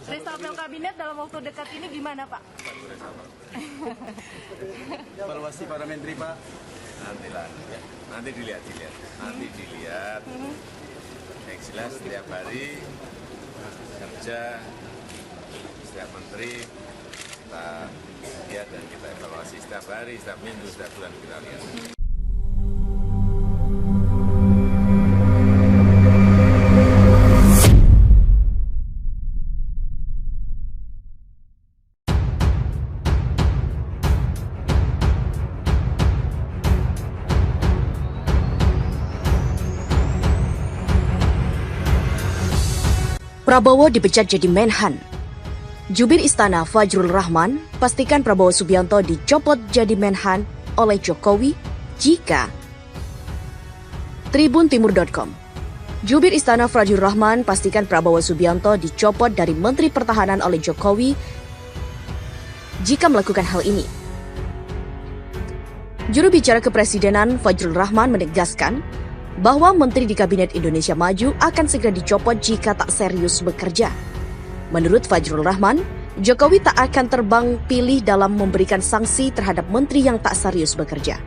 Reshuffle kabinet dalam waktu dekat ini gimana, Pak? Evaluasi para menteri, Pak. Nantilah, ya. Nanti dilihat. Yang jelas setiap hari kerja setiap menteri kita lihat dan kita evaluasi setiap hari, setiap minggu, setiap bulan kita lihat. Prabowo dipecat jadi Menhan. Jubir Istana Fajrul Rahman pastikan Prabowo Subianto dicopot jadi Menhan oleh Jokowi jika Tribuntimur.com. Jubir Istana Fajrul Rahman pastikan Prabowo Subianto dicopot dari Menteri Pertahanan oleh Jokowi jika melakukan hal ini. Juru bicara Kepresidenan Fajrul Rahman menegaskan bahwa menteri di Kabinet Indonesia Maju akan segera dicopot jika tak serius bekerja. Menurut Fajrul Rahman, Jokowi tak akan terbang pilih dalam memberikan sanksi terhadap menteri yang tak serius bekerja.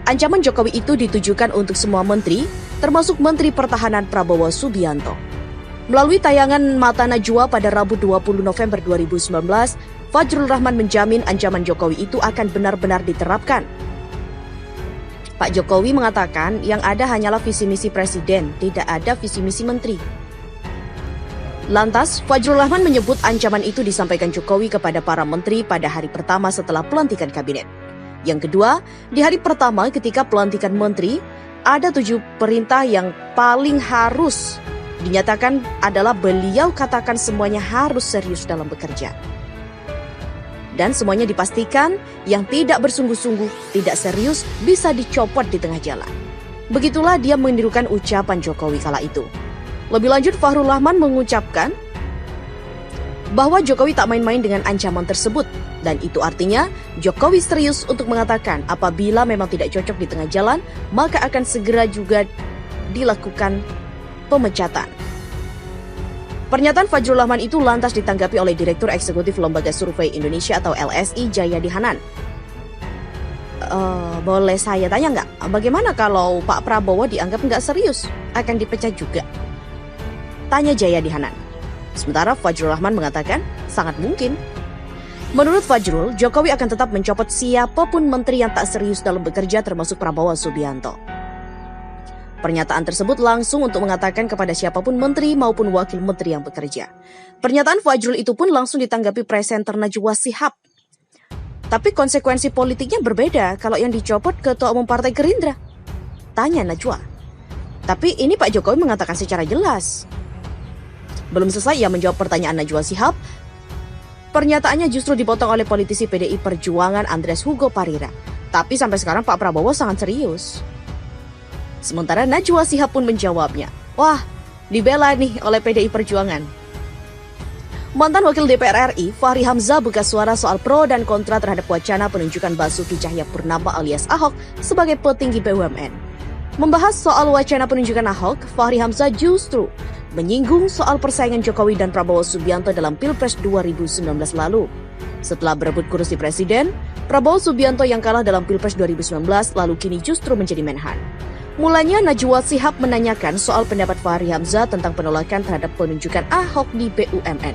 Ancaman Jokowi itu ditujukan untuk semua menteri, termasuk Menteri Pertahanan Prabowo Subianto. Melalui tayangan Mata Najwa pada Rabu 20 November 2019, Fajrul Rahman menjamin ancaman Jokowi itu akan benar-benar diterapkan. Pak Jokowi mengatakan yang ada hanyalah visi misi presiden, tidak ada visi misi menteri. Lantas, Fajrul Rahman menyebut ancaman itu disampaikan Jokowi kepada para menteri pada hari pertama setelah pelantikan kabinet. Yang kedua, di hari pertama ketika pelantikan menteri, ada 7 perintah yang paling harus dinyatakan adalah beliau katakan semuanya harus serius dalam bekerja. Dan semuanya dipastikan yang tidak bersungguh-sungguh, tidak serius, bisa dicopot di tengah jalan. Begitulah dia menirukan ucapan Jokowi kala itu. Lebih lanjut, Fajrul Rahman mengucapkan bahwa Jokowi tak main-main dengan ancaman tersebut. Dan itu artinya Jokowi serius untuk mengatakan apabila memang tidak cocok di tengah jalan, maka akan segera juga dilakukan pemecatan. Pernyataan Fajrul Rahman itu lantas ditanggapi oleh Direktur Eksekutif Lembaga Survei Indonesia atau LSI Jayadi Hanan. Boleh saya tanya nggak, bagaimana kalau Pak Prabowo dianggap nggak serius, akan dipecat juga? Tanya Jayadi Hanan. Sementara Fajrul Rahman mengatakan sangat mungkin. Menurut Fajrul, Jokowi akan tetap mencopot siapapun menteri yang tak serius dalam bekerja termasuk Prabowo Subianto. Pernyataan tersebut langsung untuk mengatakan kepada siapapun menteri maupun wakil menteri yang bekerja. Pernyataan Fajrul itu pun langsung ditanggapi presenter Najwa Shihab. Tapi konsekuensi politiknya berbeda kalau yang dicopot Ketua Umum Partai Gerindra. Tanya Najwa. Tapi ini Pak Jokowi mengatakan secara jelas. Belum selesai ia menjawab pertanyaan Najwa Shihab. Pernyataannya justru dipotong oleh politisi PDI Perjuangan Andreas Hugo Parira. Tapi sampai sekarang Pak Prabowo sangat serius. Sementara Najwa Shihab pun menjawabnya, wah, dibela nih oleh PDI Perjuangan. Mantan Wakil DPR RI, Fahri Hamzah buka suara soal pro dan kontra terhadap wacana penunjukan Basuki Cahayapurnama alias Ahok sebagai petinggi BUMN. Membahas soal wacana penunjukan Ahok, Fahri Hamzah justru menyinggung soal persaingan Jokowi dan Prabowo Subianto dalam Pilpres 2019 lalu. Setelah berebut kursi presiden, Prabowo Subianto yang kalah dalam Pilpres 2019 lalu kini justru menjadi Menhan. Mulanya Najwa Shihab menanyakan soal pendapat Fahri Hamzah tentang penolakan terhadap penunjukan Ahok di BUMN.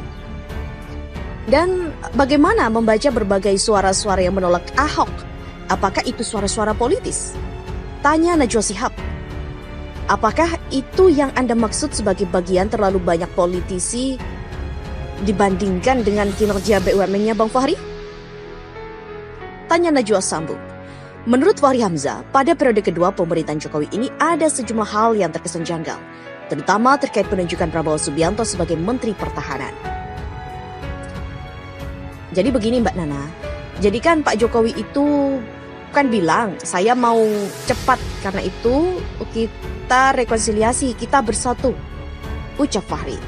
Dan bagaimana membaca berbagai suara-suara yang menolak Ahok? Apakah itu suara-suara politis? Tanya Najwa Shihab. Apakah itu yang Anda maksud sebagai bagian terlalu banyak politisi dibandingkan dengan kinerja BUMN-nya Bang Fahri? Tanya Najwa sambung. Menurut Fahri Hamzah, pada periode kedua pemerintahan Jokowi ini ada sejumlah hal yang terkesan janggal, terutama terkait penunjukan Prabowo Subianto sebagai Menteri Pertahanan. Jadi begini Mbak Nana, jadi kan Pak Jokowi itu kan bilang, saya mau cepat, karena itu kita rekonsiliasi, kita bersatu, ucap Fahri.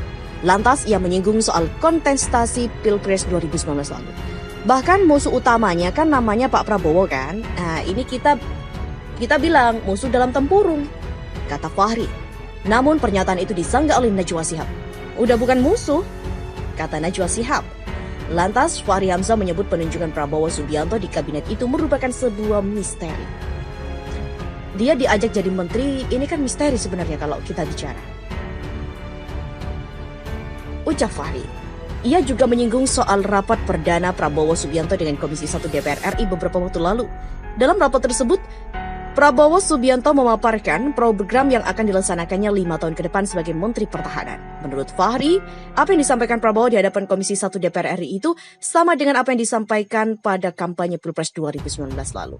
Lantas ia menyinggung soal kontestasi Pilpres 2019 lalu. Bahkan musuh utamanya kan namanya Pak Prabowo kan. Nah ini kita bilang musuh dalam tempurung, kata Fahri. Namun pernyataan itu disanggah oleh Najwa Shihab. Udah bukan musuh, kata Najwa Shihab. Lantas, Fahri Hamzah menyebut penunjukan Prabowo Subianto di kabinet itu merupakan sebuah misteri. Dia diajak jadi menteri, ini kan misteri sebenarnya kalau kita bicara. Ucap Fahri. Ia juga menyinggung soal rapat perdana Prabowo Subianto dengan Komisi 1 DPR RI beberapa waktu lalu. Dalam rapat tersebut, Prabowo Subianto memaparkan program yang akan dilaksanakannya 5 tahun ke depan sebagai Menteri Pertahanan. Menurut Fahri, apa yang disampaikan Prabowo di hadapan Komisi 1 DPR RI itu sama dengan apa yang disampaikan pada kampanye Pilpres 2019 lalu.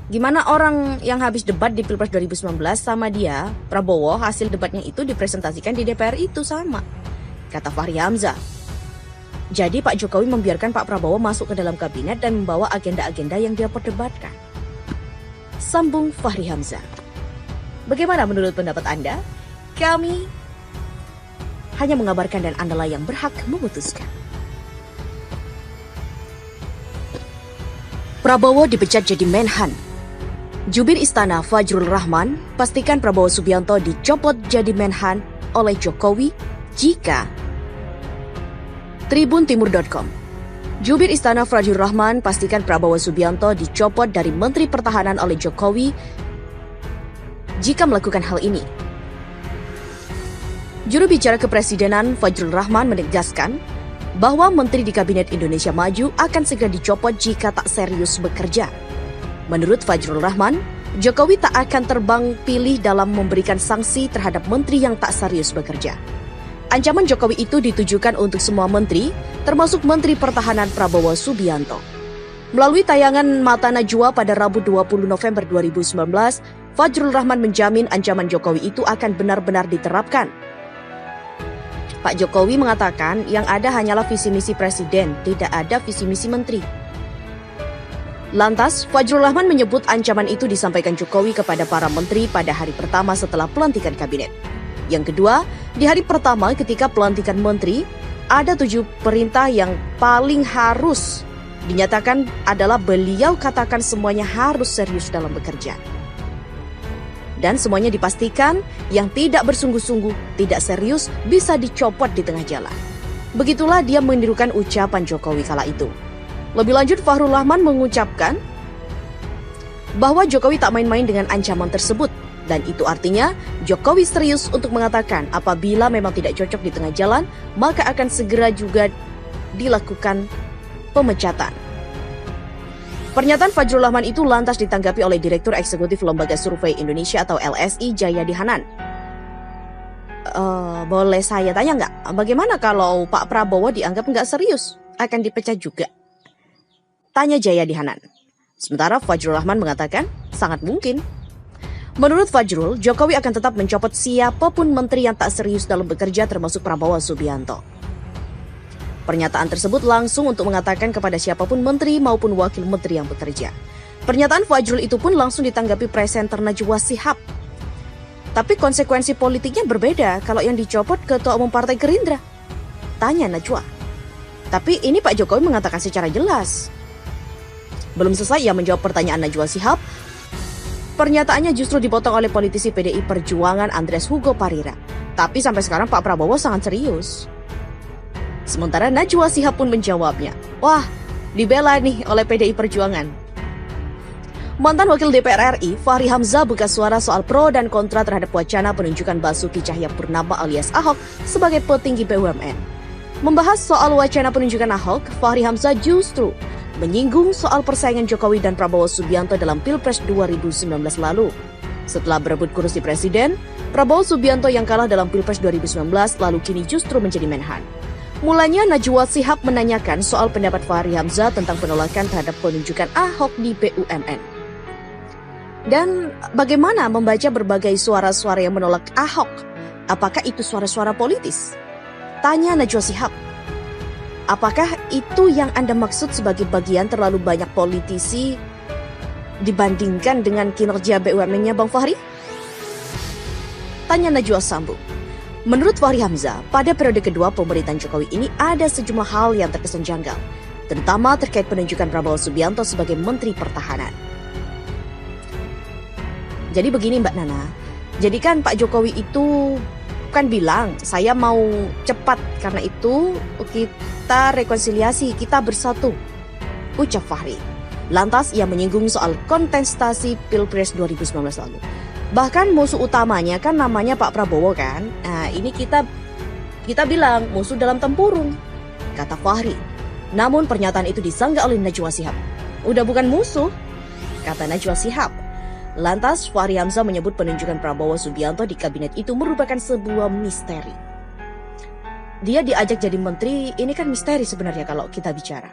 Gimana orang yang habis debat di Pilpres 2019 sama dia, Prabowo, hasil debatnya itu dipresentasikan di DPR itu sama, kata Fahri Hamzah. Jadi Pak Jokowi membiarkan Pak Prabowo masuk ke dalam kabinet dan membawa agenda-agenda yang dia perdebatkan. Sambung Fahri Hamzah. Bagaimana menurut pendapat Anda? Kami hanya mengabarkan dan Anda lah yang berhak memutuskan. Prabowo dipecat jadi Menhan. Jubir Istana Fajrul Rahman pastikan Prabowo Subianto dicopot jadi Menhan oleh Jokowi jika tribuntimur.com. Jubir Istana Fajrul Rahman pastikan Prabowo Subianto dicopot dari Menteri Pertahanan oleh Jokowi jika melakukan hal ini. Juru bicara Kepresidenan Fajrul Rahman menegaskan bahwa Menteri di Kabinet Indonesia Maju akan segera dicopot jika tak serius bekerja. Menurut Fajrul Rahman, Jokowi tak akan terbang pilih dalam memberikan sanksi terhadap menteri yang tak serius bekerja. Ancaman Jokowi itu ditujukan untuk semua menteri, termasuk Menteri Pertahanan Prabowo Subianto. Melalui tayangan Mata Najwa pada Rabu 20 November 2019, Fajrul Rahman menjamin ancaman Jokowi itu akan benar-benar diterapkan. Pak Jokowi mengatakan yang ada hanyalah visi misi presiden, tidak ada visi misi menteri. Lantas, Fajrul Rahman menyebut ancaman itu disampaikan Jokowi kepada para menteri pada hari pertama setelah pelantikan kabinet. Yang kedua, di hari pertama ketika pelantikan menteri, ada 7 perintah yang paling harus dinyatakan adalah beliau katakan semuanya harus serius dalam bekerja. Dan semuanya dipastikan yang tidak bersungguh-sungguh, tidak serius, bisa dicopot di tengah jalan. Begitulah dia menirukan ucapan Jokowi kala itu. Lebih lanjut, Fajrul Rahman mengucapkan bahwa Jokowi tak main-main dengan ancaman tersebut. Dan itu artinya Jokowi serius untuk mengatakan apabila memang tidak cocok di tengah jalan, maka akan segera juga dilakukan pemecatan. Pernyataan Fajrul Rahman itu lantas ditanggapi oleh Direktur Eksekutif Lembaga Survei Indonesia atau LSI Jayadi Hanan. Boleh saya tanya nggak, bagaimana kalau Pak Prabowo dianggap nggak serius, akan dipecat juga? Tanya Jayadi Hanan. Sementara Fajrul Rahman mengatakan sangat mungkin. Menurut Fajrul, Jokowi akan tetap mencopot siapapun menteri yang tak serius dalam bekerja termasuk Prabowo Subianto. Pernyataan tersebut langsung untuk mengatakan kepada siapapun menteri maupun wakil menteri yang bekerja. Pernyataan Fajrul itu pun langsung ditanggapi presenter Najwa Shihab. Tapi konsekuensi politiknya berbeda kalau yang dicopot Ketua Umum Partai Gerindra. Tanya Najwa. Tapi ini Pak Jokowi mengatakan secara jelas. Belum selesai ia menjawab pertanyaan Najwa Shihab, pernyataannya justru dipotong oleh politisi PDI Perjuangan Andreas Hugo Parira. Tapi sampai sekarang Pak Prabowo sangat serius. Sementara Najwa Shihab pun menjawabnya, wah, dibela nih oleh PDI Perjuangan. Mantan Wakil DPR RI, Fahri Hamzah buka suara soal pro dan kontra terhadap wacana penunjukan Basuki Cahayapurnama alias Ahok sebagai petinggi BUMN. Membahas soal wacana penunjukan Ahok, Fahri Hamzah justru menyinggung soal persaingan Jokowi dan Prabowo Subianto dalam Pilpres 2019 lalu. Setelah berebut kursi presiden, Prabowo Subianto yang kalah dalam Pilpres 2019 lalu kini justru menjadi Menhan. Mulanya Najwa Shihab menanyakan soal pendapat Fahri Hamzah tentang penolakan terhadap penunjukan Ahok di BUMN. Dan bagaimana membaca berbagai suara-suara yang menolak Ahok? Apakah itu suara-suara politis? Tanya Najwa Shihab. Apakah itu yang Anda maksud sebagai bagian terlalu banyak politisi dibandingkan dengan kinerja BUMN-nya Bang Fahri? Tanya Najwa sambung. Menurut Fahri Hamzah, pada periode kedua pemerintahan Jokowi ini ada sejumlah hal yang terkesan janggal, terutama terkait penunjukan Prabowo Subianto sebagai Menteri Pertahanan. Jadi begini Mbak Nana, jadi kan Pak Jokowi itu kan bilang saya mau cepat, karena itu kita rekonsiliasi, kita bersatu, ucap Fahri. Lantas ia menyinggung soal kontestasi Pilpres 2019 lalu. Bahkan musuh utamanya kan namanya Pak Prabowo kan. Nah ini kita bilang musuh dalam tempurung, kata Fahri. Namun pernyataan itu disanggah oleh Najwa Shihab. Udah bukan musuh, kata Najwa Shihab. Lantas Fahri Hamzah menyebut penunjukan Prabowo Subianto di kabinet itu merupakan sebuah misteri. Dia diajak jadi menteri, ini kan misteri sebenarnya kalau kita bicara.